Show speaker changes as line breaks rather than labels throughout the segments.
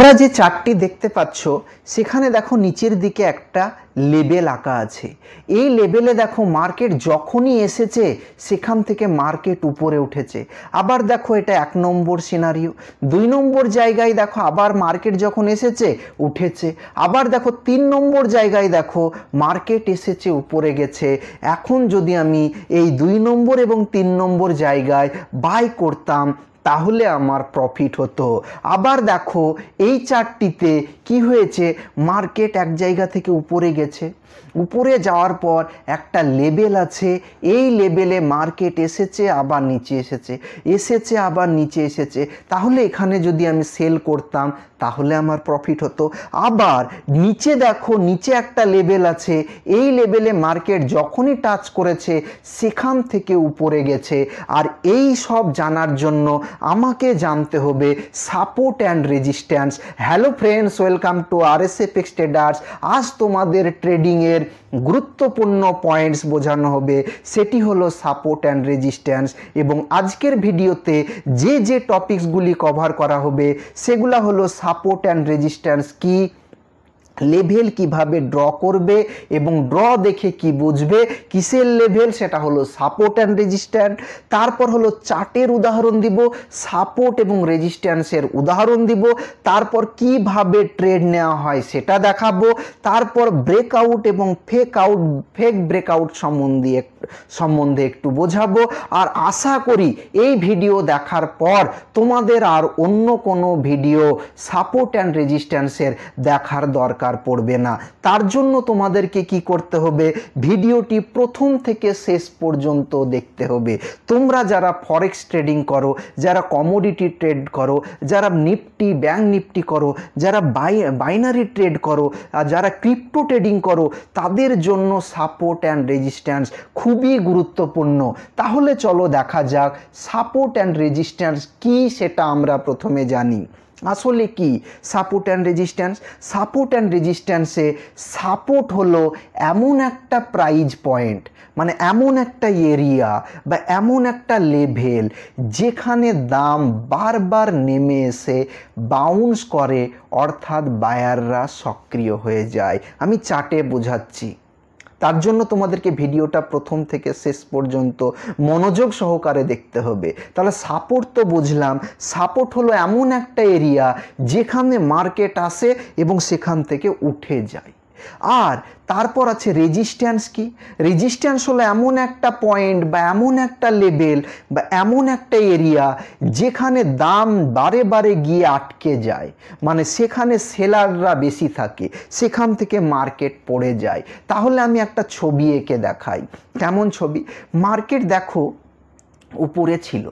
তোমরা যে চার্টটি দেখতে পাচ্ছ সেখানে দেখো নিচের দিকে একটা লেবেল আঁকা আছে। এই লেবেলে দেখো মার্কেট যখনই এসেছে সেখান থেকে মার্কেট উপরে উঠেছে। আবার দেখো এটা 1 নম্বর সিনারিও। 2 নম্বর জায়গায় দেখো আবার মার্কেট যখন এসেছে উঠেছে। আবার দেখো 3 নম্বর জায়গায় দেখো মার্কেট এসেছে উপরে গেছে। এখন যদি আমি এই 2 নম্বর এবং 3 নম্বর জায়গায় বাই করতাম তাহলে আমার প্রফিট হতো। আবার দেখো এই চার্টটিতে কি হয়েছে, মার্কেট এক জায়গা থেকে উপরে গেছে, উপরে যাওয়ার পর একটা লেভেল আছে, এই লেভেলে মার্কেট এসেছে আবার নিচে এসেছে, এসেছে আবার নিচে এসেছে। তাহলে এখানে যদি আমি সেল করতাম তাহলে আমার প্রফিট হতো। আবার নিচে দেখো নিচে একটা লেভেল আছে, এই লেভেলে মার্কেট যখনই টাচ করেছে সেখান থেকে উপরে গেছে। আর এই সব জানার জন্য আমাকে জানতে হবে support and resistance. Hello friends, welcome to RSFX traders. আজ তোমাদের ট্রেডিংয়ের গুরুত্বপূর্ণ পয়েন্টস বোঝানো হবে, সেটি হলো সাপোর্ট অ্যান্ড রেজিস্ট্যান্স। এবং আজকের ভিডিওতে যে যে টপিকসগুলি কভার করা হবে সেগুলো হলো সাপোর্ট অ্যান্ড রেজিস্ট্যান্স কি, লেভেল কিভাবে ড্র করবে এবং ড্র দেখে কি বুঝবে কিসের লেভেল, সেটা হলো সাপোর্ট অ্যান্ড রেজিস্ট্যান্স। তারপর হলো চার্টের উদাহরণ দিব, সাপোর্ট এবং রেজিস্ট্যান্সের উদাহরণ দিব। তারপর কিভাবে ট্রেড নেওয়া হয় সেটা দেখাবো। তারপর ব্রেকআউট এবং ফেক ব্রেকআউট সম্বন্ধে একটু বোঝাবো। আর আশা করি এই ভিডিও দেখার পর তোমাদের আর অন্য কোনো ভিডিও সাপোর্ট অ্যান্ড রেজিস্ট্যান্সের দেখার দরকার পড়বে না। তার জন্য তোমাদেরকে কি করতে হবে, ভিডিওটি প্রথম থেকে শেষ পর্যন্ত দেখতে হবে। তোমরা যারা ফরেক্স ট্রেডিং করো, যারা কমোডিটি ট্রেড করো, যারা নিফটি ব্যাংক নিফটি করো, যারা বাইনারি ট্রেড করো, আর যারা ক্রিপ্টো ট্রেডিং করো, তাদের জন্য সাপোর্ট অ্যান্ড রেজিস্ট্যান্স খুবই গুরুত্বপূর্ণ। তাহলে চলো দেখা যাক সাপোর্ট অ্যান্ড রেজিস্ট্যান্স কি সেটা আমরা প্রথমে জানি। আসলে কি support and resistance? Support and রেজিস্ট্যান্সে সাপোর্ট হলো এমন একটা প্রাইস পয়েন্ট, মানে এমন একটা এরিয়া বা এমন একটা লেভেল যেখানে দাম বারবার নেমে এসে বাউন্স করে, অর্থাৎ বায়াররা সক্রিয় হয়ে যায়। আমি চার্টে বোঝাচ্ছি, তার জন্য তোমাদেরকে ভিডিওটা প্রথম থেকে শেষ পর্যন্ত মনোযোগ সহকারে দেখতে হবে। তাহলে সাপোর্ট তো বুঝলাম, সাপোর্ট হলো এমন একটা এরিয়া যেখানে মার্কেট আসে এবং সেখান থেকে উঠে যায়। আর তারপর আছে রেজিস্ট্যান্স কি? রেজিস্ট্যান্স হলো এমন একটা পয়েন্ট বা এমন একটা লেভেল বা এমন একটা এরিয়া যেখানে দাম বারে বারে গিয়ে আটকে যায়, মানে সেখানে সেলাররা বেশি থাকে, সেখান থেকে মার্কেট পড়ে যায়। তাহলে আমি একটা ছবি এঁকে দেখাই। কেমন ছবি? মার্কেট দেখো উপরে ছিল,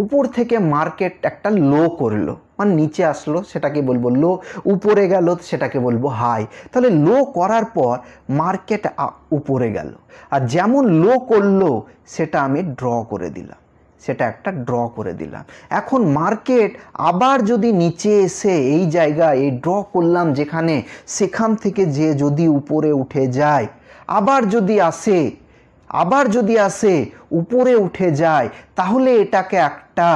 উপর থেকে মার্কেট একটা লো করলো, মানে নিচে আসলো, সেটাকে বলবো লো, উপরে গেল সেটাকে বলবো হাই। তাহলে লো করার পর মার্কেট উপরে গেল, আর যেমন লো করলো সেটা আমি ড্র করে দিলাম, সেটা একটা ড্র করে দিলাম। এখন মার্কেট আবার যদি নিচে এসে এই জায়গায় এই ড্র করলাম যেখানে, সেখান থেকে যে যদি উপরে উঠে যায়, আবার যদি আসে উপরে উঠে যায়, তাহলে এটাকে একটা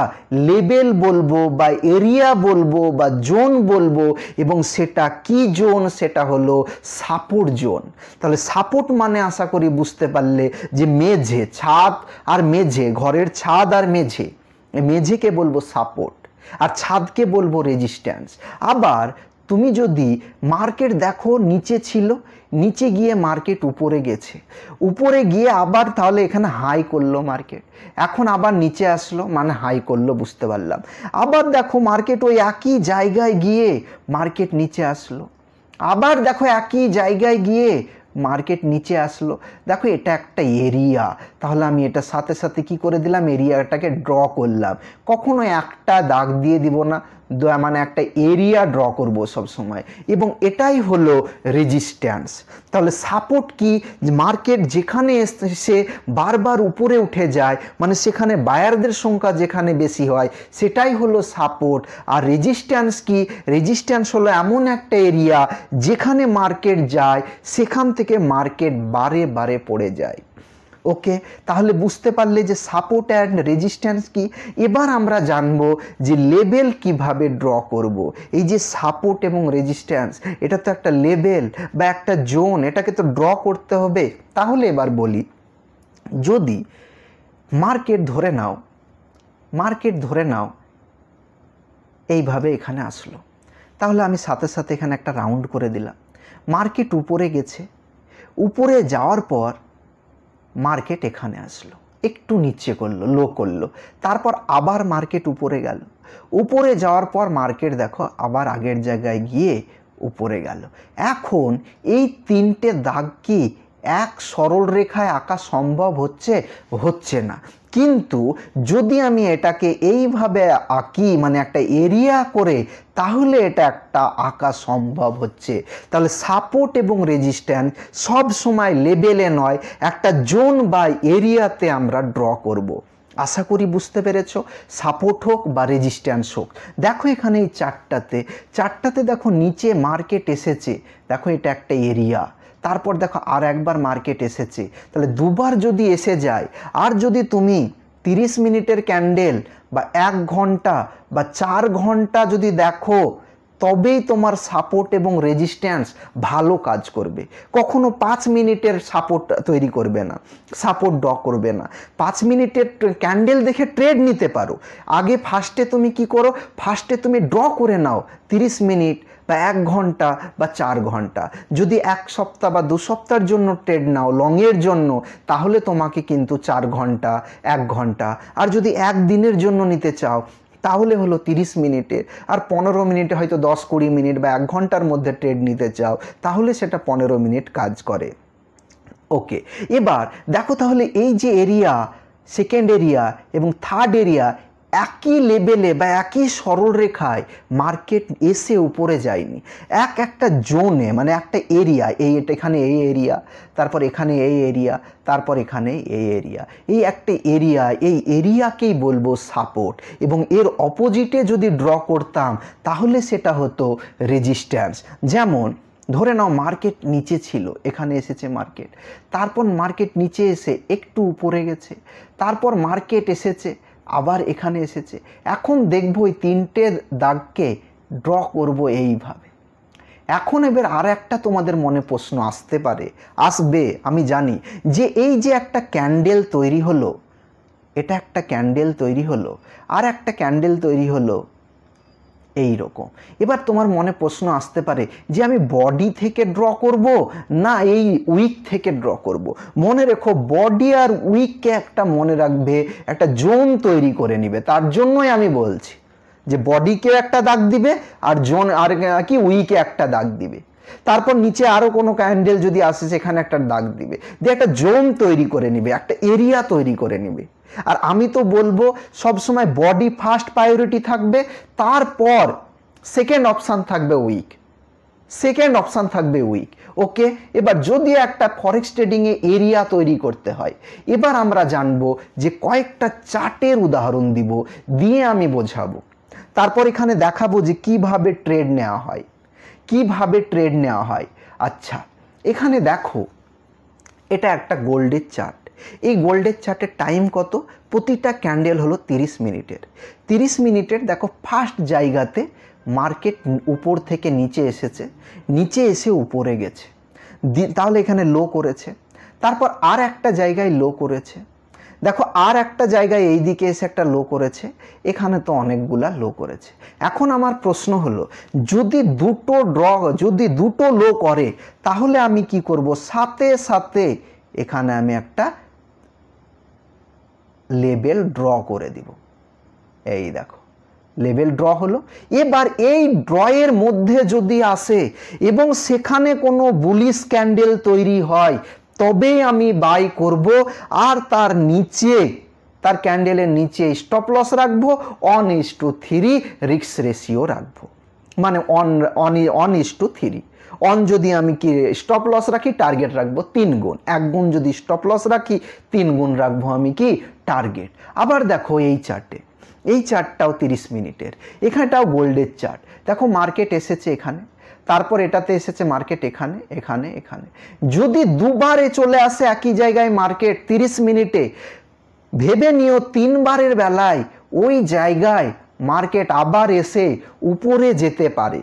লেভেল বলবো বা এরিয়া বলবো বা জোন বলবো। এবং সেটা কি জোন? সেটা হলো সাপোর্ট জোন। তাহলে সাপোর্ট মানে আশা করি বুঝতে পারলে যে মেঝে, ছাদ আর মেঝে, ঘরের ছাদ আর মেঝেকে বলবো সাপোর্ট, আর ছাদকে বলবো রেজিস্ট্যান্স। আবার তুমি যদি মার্কেট দেখো নিচে ছিল, নিচে গিয়ে মার্কেট উপরে গেছে, উপরে গিয়ে আবার তাহলে এখানে হাই করলো মার্কেট, এখন আবার নিচে আসলো, মানে হাই করলো, বুঝতে পারলাম। আবার দেখো মার্কেট ওই একই জায়গায় গিয়ে মার্কেট নিচে আসলো, আবার দেখো একই জায়গায় গিয়ে মার্কেট নিচে আসলো। দেখো এটা একটা এরিয়া, তাহলে আমি এটা সাথে সাথে কি করে দিলাম, এরিয়াটাকে ড্র করলাম। কখনো একটা দাগ দিয়ে দিব না, মানে একটা এরিয়া ড্র করব সব সময়, এবং এটাই হলো রেজিস্ট্যান্স। তাহলে সাপোর্ট কি? মার্কেট যেখানে এসে বারবার উপরে উঠে যায়, মানে সেখানে বায়ারদের সংখ্যা যেখানে বেশি হয়, সেটাই হলো সাপোর্ট। আর রেজিস্ট্যান্স কি? রেজিস্ট্যান্স হলো এমন একটা এরিয়া যেখানে মার্কেট যায়, সেখান থেকে মার্কেট বারে বারে পড়ে যায়। ওকে, তাহলে বুঝতে পারলে যে সাপোর্ট অ্যান্ড রেজিস্ট্যান্স কি। এবার আমরা জানবো যে লেবেল কিভাবে ড্র করব। এই যে সাপোর্ট এবং রেজিস্ট্যান্স, এটা তো একটা লেবেল বা একটা জোন, এটাকে তো ড্র করতে হবে। তাহলে এবার বলি, যদি মার্কেট ধরে নাও এইভাবে এখানে আসলো, তাহলে আমি সাথে সাথে এখানে একটা রাউন্ড করে দিলাম। মার্কেট উপরে গেছে, উপরে যাওয়ার পর মার্কেট এখানে আসলো, একটু নিচে করলো, লো করলো, তারপর আবার মার্কেট উপরে গেল, উপরে যাওয়ার পর মার্কেট দেখো আবার আগের জায়গায় গিয়ে উপরে গেল। এখন এই তিনটে দাগ কি এক সরল রেখায় আঁকা সম্ভব হচ্ছে না। কিন্তু যদি আমি এটাকে এইভাবে আঁকি, মানে একটা এরিয়া করে, তাহলে এটা একটা আঁকা সম্ভব হচ্ছে। তাহলে সাপোর্ট এবং রেজিস্ট্যান্স সব সময় লেবেলে নয়, একটা জোন বা এরিয়াতে আমরা ড্র করব। আশা করি বুঝতে পেরেছো, সাপোর্ট হোক বা রেজিস্ট্যান্স হোক। দেখো এখানে এই চারটাতে দেখো নিচে মার্কেট এসেছে, দেখো এটা একটা এরিয়া, তারপর দেখো আর একবার মার্কেট এসেছে। তাহলে দুবার যদি এসে যায়, আর যদি তুমি 30 মিনিটের ক্যান্ডেল বা 1 ঘন্টা বা 4 ঘন্টা যদি দেখো, তবেই তোমার সাপোর্ট এবং রেজিস্ট্যান্স ভালো কাজ করবে। কখনো 5 মিনিটের সাপোর্ট তৈরি করবে না, সাপোর্ট ড্র করবে না। 5 মিনিটের ক্যান্ডেল দেখে ট্রেড নিতে পারো। আগে ফার্স্টে তুমি কি করো, ফার্স্টে তুমি ড্র করে নাও 30 মিনিট বা 1 ঘন্টা বা 4 ঘন্টা। যদি 1 সপ্তাহ বা 2 সপ্তাহের জন্য ট্রেড নাও লংয়ের জন্য, তাহলে তোমাকে কিন্তু 4 ঘন্টা 1 ঘন্টা, আর যদি 1 দিনের জন্য নিতে চাও তাহলে হলো 30 মিনিটের, আর 15 মিনিটে হয়তো 10-20 মিনিট বা 1 ঘন্টার মধ্যে ট্রেড নিতে চাও, তাহলে সেটা 15 মিনিট কাজ করে। ওকে, এবার দেখো তাহলে এই যে এরিয়া, সেকেন্ড এরিয়া এবং থার্ড এরিয়া একই লেভেলে বা একই সরলরেখায় মার্কেট এসে উপরে যায়নি, একটা জোনে, মানে একটা এরিয়া, এখানে এই এরিয়া, তারপর এখানে এই এরিয়া, তারপর এখানে এই এরিয়া, এই একটা এরিয়া, এই এরিয়াকেই বলবো সাপোর্ট। এবং এর অপোজিটে যদি ড্র করতাম তাহলে সেটা হতো রেজিস্ট্যান্স। যেমন ধরে নাও মার্কেট নিচে ছিল, এখানে এসেছে মার্কেট, তারপর মার্কেট নিচে এসে একটু উপরে গেছে, তারপর মার্কেট এসেছে আবার এখানে এসেছে। এখন দেখবো এই তিনটে দাগকে ড্র করব এইভাবে। এখন এবার আর একটা তোমাদের মনে প্রশ্ন আসবে, আমি জানি, যে এই যে একটা ক্যান্ডেল তৈরি হলো, এটা একটা ক্যান্ডেল তৈরি হলো, আর একটা ক্যান্ডেল তৈরি হলো এই রকম। এবার তোমার মনে প্রশ্ন আসতে পারে যে আমি বডি থেকে ড্র করব না এই উইক থেকে ড্র করব। মনে রেখো, বডি আর উইককে একটা মনে রাখবে, একটা জোন তৈরি করে নিবে। তার জন্যই আমি বলছি যে বডিকে একটা দাগ দিবে আর জোন আর কি উইকে একটা দাগ দিবে, তারপর নিচে আরো কোনো ক্যান্ডেল যদি আসে সেখানে একটা দাগ দিবে, দিয়ে একটা জোন তৈরি করে নিবে, একটা এরিয়া তৈরি করে নিবে। আর আমি তো বলবো সবসময় বডি ফার্স্ট প্রায়োরিটি থাকবে, তারপর সেকেন্ড অপশান থাকবে উইক। ওকে, এবার যদি একটা ফরেক্স ট্রেডিংয়ে এরিয়া তৈরি করতে হয়, এবার আমরা জানবো যে কয়েকটা চার্টের উদাহরণ দিয়ে আমি বোঝাবো। তারপর এখানে দেখাবো যে কিভাবে ট্রেড নেওয়া হয়। আচ্ছা, এখানে দেখো এটা একটা গোল্ডের চার্ট। এই গোল্ডের চার্টের টাইম কত? প্রতিটা ক্যান্ডেল হলো 30 মিনিটের। 30 মিনিটের দেখো ফার্স্ট জায়গাতে মার্কেট উপর থেকে নিচে এসেছে, নিচে এসে উপরে গেছে, তাহলে এখানে লো করেছে, তারপর আর একটা জায়গায় লো করেছে, দেখো আর একটা জায়গায় এই দিকে এসে একটা লো করেছে, এখানে তো অনেকগুলা লো করেছে। এখন আমার প্রশ্ন হলো, যদি দুটো লো করে তাহলে আমি কি করব? সাথে সাথে এখানে আমি একটা লেবেল ড্র করে দিব। এই দেখো লেবেল ড্র হলো। এবার এই ড্রয়ের মধ্যে যদি আসে এবং সেখানে কোনো বুলিশ ক্যান্ডেল তৈরি হয়, তবেই আমি বাই করব, আর তার নিচে, তার ক্যান্ডেলের নিচে স্টপ লস রাখবো, 1:3 রিস্ক রেশিও রাখবো, মানে 1:3। যদি আমি কি স্টপ লস রাখি, টার্গেট রাখবো 3 গুণ, 1 গুণ যদি স্টপ লস রাখি, 3 গুণ রাখবো আমি কি টার্গেট। আবার দেখো এই চার্টে এই চার্টটাও 30 মিনিটের, এখানটাও গোল্ডের চার্ট। দেখো মার্কেট এসেছে এখানে, তারপর এটাতে এসেছে মার্কেট এখানে এখানে এখানে। যদি দুবারে চলে আসে একই জায়গায় মার্কেট 30 মিনিটে, ভেবে নিও 3 বারের বেলায় ওই জায়গায় মার্কেট আবার এসে উপরে যেতে পারে,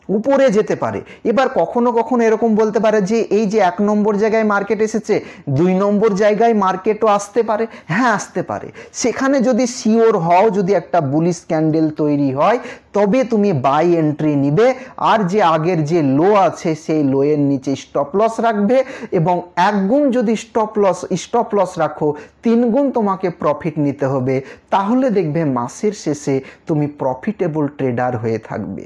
উপরে যেতে পারে। এবার কখনো কখনো এরকম বলতে পারে যে এই যে 1 নম্বর জায়গায় মার্কেট এসেছে, 2 নম্বর জায়গায় মার্কেটও আসতে পারে। হ্যাঁ আসতে পারে। সেখানে যদি শিওর হও, যদি একটা বুলিশ ক্যান্ডেল তৈরি হয়, তবে তুমি বাই এন্ট্রি নিবে। আর যে আগের যে লো আছে সেই লোয়ের নিচে স্টপ লস রাখবে, এবং 1 গুণ যদি স্টপ লস রাখো, 3 গুণ তোমাকে প্রফিট নিতে হবে। তাহলে দেখবে মাসের শেষে তুমি প্রফিটেবল ট্রেডার হয়ে থাকবে।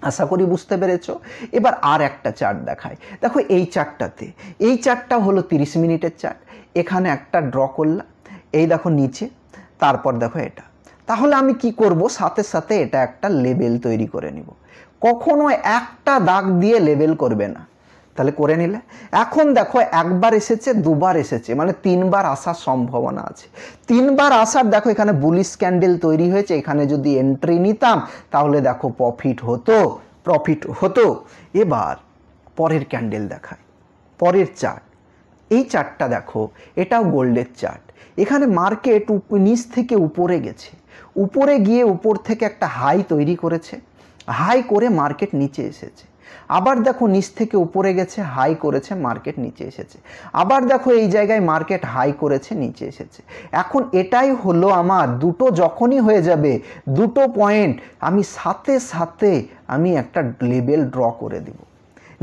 আশা করি বুঝতে পেরেছো। এবার আর একটা চার্ট দেখায়। দেখো এই চার্টটাতে, এই চার্টটা হলো 30 মিনিটের চার্ট। এখানে একটা ড্র করলাম, এই দেখো নিচে, তারপর দেখো এটা। তাহলে আমি কি করব, সাথে সাথে এটা একটা লেবেল তৈরি করে নিব। কখনো একটা দাগ দিয়ে লেবেল করবে না, তাহলে করে নিলে। এখন দেখো একবার এসেছে, দুবার এসেছে, মানে 3 বার আসার সম্ভাবনা আছে। 3 বার আসার, দেখো এখানে বুলিশ ক্যান্ডেল তৈরি হয়েছে, এখানে যদি এন্ট্রি নিতাম তাহলে দেখো প্রফিট হতো। এবার পরের ক্যান্ডেল দেখায়, পরের চার্ট। এই চার্টটা দেখো, এটাও গোল্ডের চার্ট। এখানে মার্কেট নিচ থেকে উপরে গেছে, উপরে গিয়ে উপর থেকে একটা হাই তৈরি করেছে, হাই করে মার্কেট নিচে এসেছে। আবার দেখো নিচ থেকে উপরে গেছে, হাই করেছে, মার্কেট নিচে এসেছে। আবার দেখো এই জায়গায় মার্কেট হাই করেছে, নিচে এসেছে। এখন এটাই হলো আমার দুটো, যখনই হয়ে যাবে দুটো পয়েন্ট, আমি সাথে সাথে আমি একটা লেবেল ড্র করে দিব।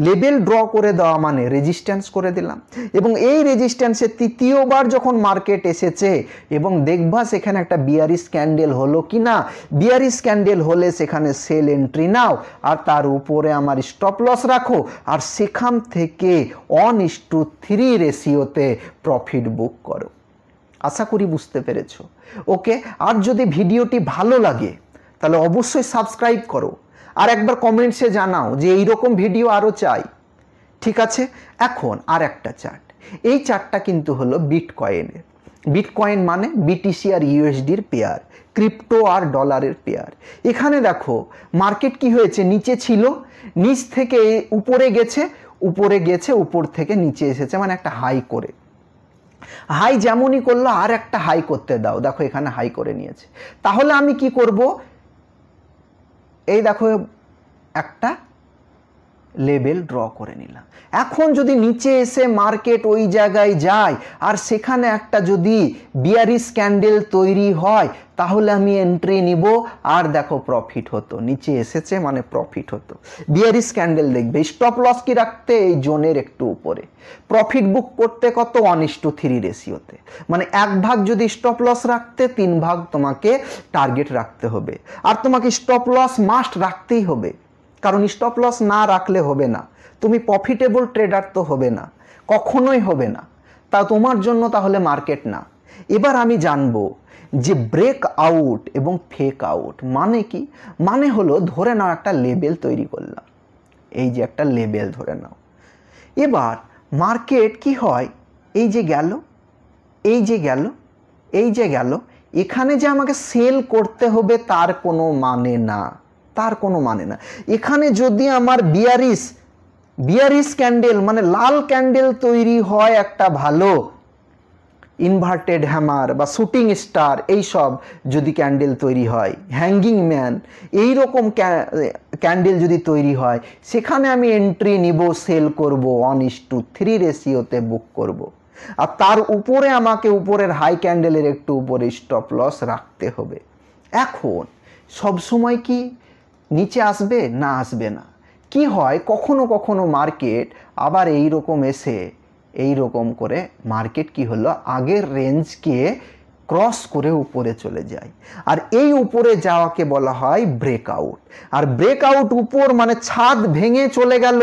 লেবেল ড্র করে দেওয়া মানে রেজিস্ট্যান্স করে দিলাম। এবং এই রেজিস্ট্যান্সের তৃতীয়বার যখন মার্কেট এসেছে, এবং দেখবা সেখানে একটা বিয়ারিশ ক্যান্ডেল হলো কি না, বিয়ারিশ ক্যান্ডেল হলে সেখানে সেল এন্ট্রি নাও, আর তার উপরে আমার স্টপ লস রাখো, আর সেখান থেকে 1:3 রেশিওতে প্রফিট বুক করো। আশা করি বুঝতে পেরেছো। ওকে, আর যদি ভিডিওটি ভালো লাগে তাহলে অবশ্যই সাবস্ক্রাইব করো, আর একবার কমেন্টসে জানাও যে এইরকম ভিডিও আরও চাই। ঠিক আছে, এখন আর একটা চার্ট। এই চার্টটা কিন্তু হলো বিটকয়েনের। বিটকয়েন মানে বিটিসি আর ইউএসডির পেয়ার, ক্রিপ্টো আর ডলারের পেয়ার। এখানে দেখো মার্কেট কি হয়েছে, নিচে ছিল, নিচ থেকে উপরে গেছে, উপর থেকে নিচে এসেছে, মানে একটা হাই করে। হাই যেমনই করলো আর একটা হাই করতে দাও, দেখো এখানে হাই করে নিয়েছে। তাহলে আমি কি করব, এই দেখো একটা লেবেল ড্র করে নিলাম। এখন যদি নিচে এসে মার্কেট ওই জায়গায় যায় আর সেখানে একটা যদি বিয়ারিশ ক্যান্ডেল তৈরি হয়, তাহলে আমি এন্ট্রি নিব, আর দেখো প্রফিট হতো। নিচে এসেছে মানে প্রফিট হতো। বিয়ারিশ ক্যান্ডেল দেখবে স্টপ লস কি রাখতে, এই জোনের একটু উপরে। প্রফিট বুক করতে কত, 1:3 রেশিওতে, মানে 1 ভাগ যদি স্টপ লস রাখতে, 3 ভাগ তোমাকে টার্গেট রাখতে হবে। আর তোমাকে স্টপ লস মাস্ট রাখতেই হবে, কারণ স্টপ লস না রাখলে হবে না, তুমি প্রফিটেবল ট্রেডার তো হবে না, কখনোই হবে না। তা তোমার জন্য তাহলে মার্কেট না। এবার আমি জানবো যে ব্রেক আউট এবং ফেক আউট মানে কি। মানে হলো, ধরে নাও একটা লেবেল তৈরি করলাম, এই যে একটা লেবেল ধরে নাও। এবার মার্কেট কি হয়, এই যে গেল, এই যে গেল, এই যে গেল, এখানে যে আমাকে সেল করতে হবে তার কোনো মানে না, তার কোনো মানে না। এখানে যদি আমার বিয়ারিশ ক্যান্ডেল মানে লাল ক্যান্ডেল তৈরি হয়, একটা ভালো ইনভার্টেড হ্যামার বা শুটিং স্টার, এইসব যদি ক্যান্ডেল তৈরি হয়, হ্যাঙ্গিং ম্যান, এইরকম ক্যান্ডেল যদি তৈরি হয়, সেখানে আমি এন্ট্রি নিব, সেল করব, 1:3 রেশিওতে বুক করব। আর তার উপরে আমাকে উপরের হাই ক্যান্ডেলের একটু উপরে স্টপ লস রাখতে হবে। এখন সবসময় কি নিচে আসবে না, আসবে না। কি হয়, কখনো কখনো মার্কেট আবার এই রকম এসে এই রকম করে মার্কেট কি হলো, আগের রেঞ্জকে ক্রস করে উপরে চলে যায়, আর এই উপরে যাওয়াকে বলা হয় ব্রেকআউট। আর ব্রেকআউট উপর মানে ছাদ ভেঙে চলে গেল,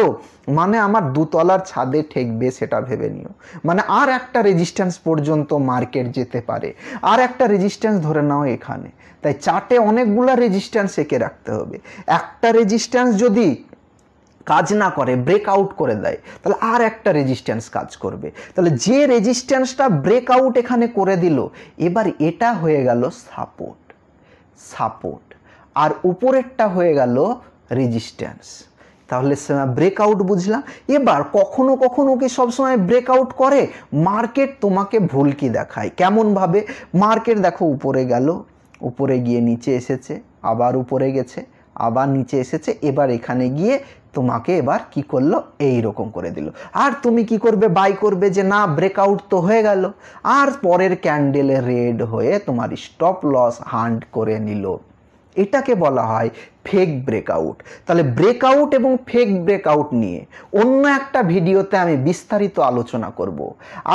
মানে আমার 2 তলার ছাদে ঠেকবে, সেটা ভেবে নিও। মানে আর একটা রেজিস্ট্যান্স পর্যন্ত মার্কেট যেতে পারে, আর একটা রেজিস্ট্যান্স ধরে নাও এখানে। তাই চার্টে অনেকগুলা রেজিস্ট্যান্স এঁকে রাখতে হবে। একটা রেজিস্ট্যান্স যদি কাজ না করে, ব্রেকআউট করে দেয়, তাহলে আর একটা রেজিস্ট্যান্স কাজ করবে। তাহলে যে রেজিস্ট্যান্সটা ব্রেকআউট এখানে করে দিল, এবার এটা হয়ে গেল সাপোর্ট। সাপোর্ট, আর উপরেরটা হয়ে গেল রেজিস্ট্যান্স। তাহলে ব্রেকআউট বুঝলাম। এবার কখনো কখনো কি সবসময় ব্রেকআউট করে? মার্কেট তোমাকে ভুলকি দেখায়। কেমনভাবে? মার্কেট দেখো উপরে গেল, উপরে গিয়ে নিচে এসেছে, আবার উপরে গেছে, আবার নিচে এসেছে, এবার এখানে গিয়ে তোমাকে এবার কি করলো? এই রকম করে দিল। আর তুমি কি করবে? বাই করবে যে না ব্রেকআউট তো হয়ে গেল, আর পরের ক্যান্ডেলে রেড হয়ে তোমার স্টপ লস হান্ট করে নিল। এটাকে বলা হয় ফেক ব্রেকআউট। তাহলে ব্রেকআউট এবং ফেক ব্রেকআউট নিয়ে অন্য একটা ভিডিওতে আমি বিস্তারিত আলোচনা করব।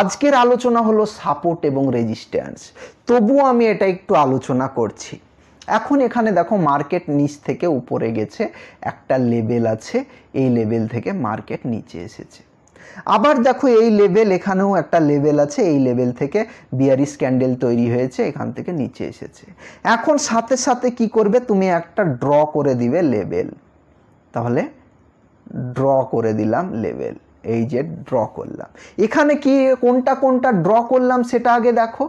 আজকের আলোচনা হলো সাপোর্ট এবং রেজিস্ট্যান্স, তবুও আমি এটা একটু আলোচনা করছি। এখন এখানে দেখো মার্কেট নিচ থেকে উপরে গেছে, একটা লেভেল আছে, এই লেভেল থেকে মার্কেট নিচে এসেছে। আবার দেখো এই লেভেল, এখানেও একটা লেভেল আছে, এই লেভেল থেকে বিয়ারিশ ক্যান্ডেল তৈরি হয়েছে, এখান থেকে নিচে এসেছে। এখন সাথে সাথে কি করবে? তুমি একটা ড্র করে দিবে লেভেল। তাহলে ড্র করে দিলাম লেভেল, এই যে ড্র করলাম। এখানে কি কোনটা কোনটা ড্র করলাম সেটা আগে দেখো।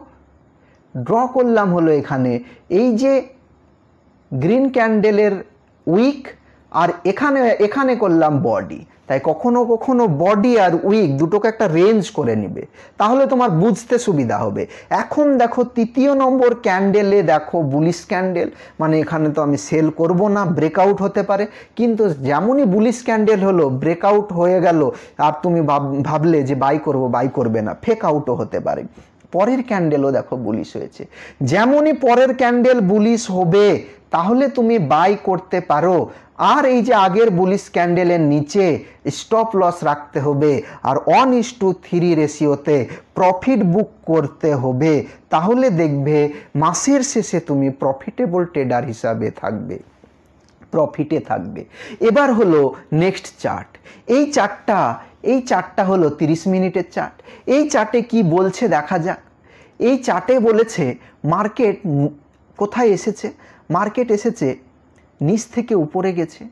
ড্র করলাম হলো এখানে এই যে গ্রিন ক্যান্ডেলের উইক, আর এখানে করলাম বডি। তাই কখনো কখনো বডি আর উইক দুটোকে একটা রেঞ্জ করে নিবে, তাহলে তোমার বুঝতে সুবিধা হবে। এখন দেখো তৃতীয় নম্বর ক্যান্ডেলে দেখো বুলিশ ক্যান্ডেল, মানে এখানে তো আমি সেল করব না, ব্রেকআউট হতে পারে। কিন্তু যেমনই বুলিশ ক্যান্ডেল হলো, ব্রেকআউট হয়ে গেল, আর তুমি ভাবলে যে বাই করব, বাই করবে না, ফেক আউটও হতে পারে। পরের ক্যান্ডেলও দেখো বুলিশ হয়েছে। যেমনই পরের ক্যান্ডেল বুলিশ হবে তাহলে তুমি বাই করতে পারো। আর এই যে আগের বুলিশ ক্যান্ডেলের নিচে স্টপ লস রাখতে হবে, আর 1:3 রেশিওতে প্রফিট বুক করতে হবে। তাহলে দেখবে মাসের শেষে তুমি প্রফিটেবল ট্রেডার হিসাবে থাকবে, প্রফিটে থাকবে। এবার হলো নেক্সট চার্ট। এই চার্টটা হলো 30 মিনিটের চার্ট। এই চার্টে কি বলছে দেখা যাক। এই চার্টে বলেছে মার্কেট কোথায় এসেছে? মার্কেট এসেছে নিচ থেকে উপরে গেছে,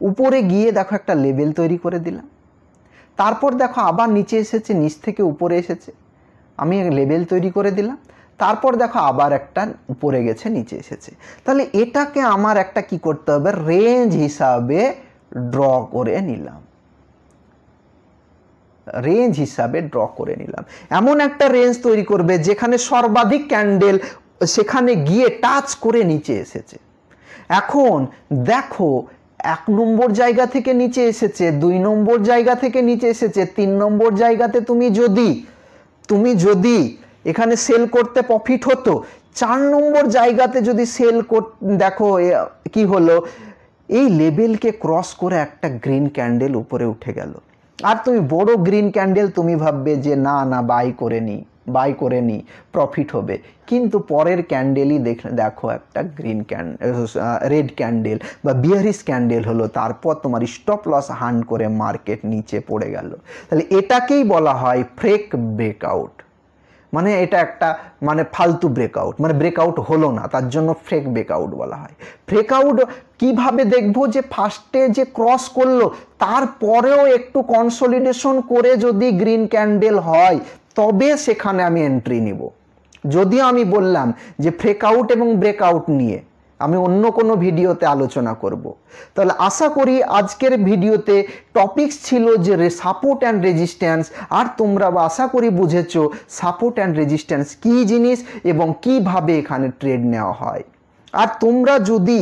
উপরে গিয়ে দেখো একটা লেভেল তৈরি করে দিলাম। তারপর দেখো আবার নিচে এসেছে, নিচ থেকে উপরে এসেছে, আমি লেভেল তৈরি করে দিলাম। তারপর দেখো আবার একটা উপরে গেছে, নিচে এসেছে। তাহলে এটাকে আমার একটা কি করতে হবে? রেঞ্জ হিসাবে ড্র করে নিলাম, রেঞ্জ হিসাবে ড্র করে নিলাম। এমন একটা রেঞ্জ তৈরি করবে যেখানে সর্বাধিক ক্যান্ডেল সেখানে গিয়ে টাচ করে নিচে এসেছে। এখন দেখো 1 নম্বর জায়গা থেকে নিচে এসেছে, 2 নম্বর জায়গা থেকে নিচে এসেছে, 3 নম্বর জায়গাতে তুমি যদি এখানে সেল করতে প্রফিট হতো, 4 নম্বর জায়গাতে যদি সেল দেখো কি হলো, এই লেভেলকে ক্রস করে একটা গ্রিন ক্যান্ডেল উপরে উঠে গেল। আর তুমি বড় গ্রিন ক্যান্ডেল তুমি ভাববে যে না না বাই করে নি প্রফিট হবে, কিন্তু পরের ক্যান্ডেলই দেখো একটা রেড ক্যান্ডেল বা বিয়ারিশ ক্যান্ডেল হলো, তারপর তোমার স্টপ লস হান্ট করে মার্কেট নিচে পড়ে গেল। তাহলে এটাকেই বলা হয় ফেক ব্রেকআউট। মানে এটা একটা ফালতু ব্রেকআউট, ব্রেকআউট হলো না, তার জন্য ফেক ব্রেকআউট বলা হয়। ব্রেকআউট কিভাবে দেখবো? যে ফার্স্টে যে ক্রস করলো তারপরেও একটু কনসলিডেশন করে যদি গ্রিন ক্যান্ডেল হয় তবে সেখানে আমি এন্ট্রি নিব। যদিও আমি বললাম যে ব্রেকআউট এবং ব্রেকআউট নিয়ে আমি অন্য কোনো ভিডিওতে আলোচনা করব। তাহলে আশা করি আজকের ভিডিওতে টপিকস ছিল যে সাপোর্ট অ্যান্ড রেজিস্ট্যান্স, আর তোমরা আশা করি বুঝেছো সাপোর্ট অ্যান্ড রেজিস্ট্যান্স কী জিনিস এবং কিভাবে এখানে ট্রেড নেওয়া হয়। আর তোমরা যদি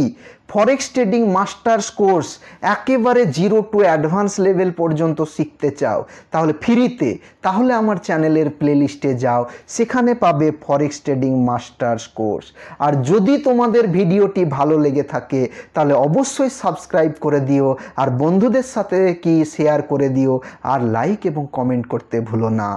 ফরেক্স ট্রেডিং মাস্টার্স কোর্স একেবারে 0 to অ্যাডভান্স লেভেল পর্যন্ত শিখতে চাও তাহলে ফ্রিতে, তাহলে আমার চ্যানেলের প্লেলিস্টে যাও, সেখানে পাবে ফরেক্স ট্রেডিং মাস্টার্স কোর্স। আর যদি তোমাদের ভিডিওটি ভালো লেগে থাকে তাহলে অবশ্যই সাবস্ক্রাইব করে দিও, আর বন্ধুদের সাথে কি শেয়ার করে দিও, আর লাইক এবং কমেন্ট করতে ভুলো না।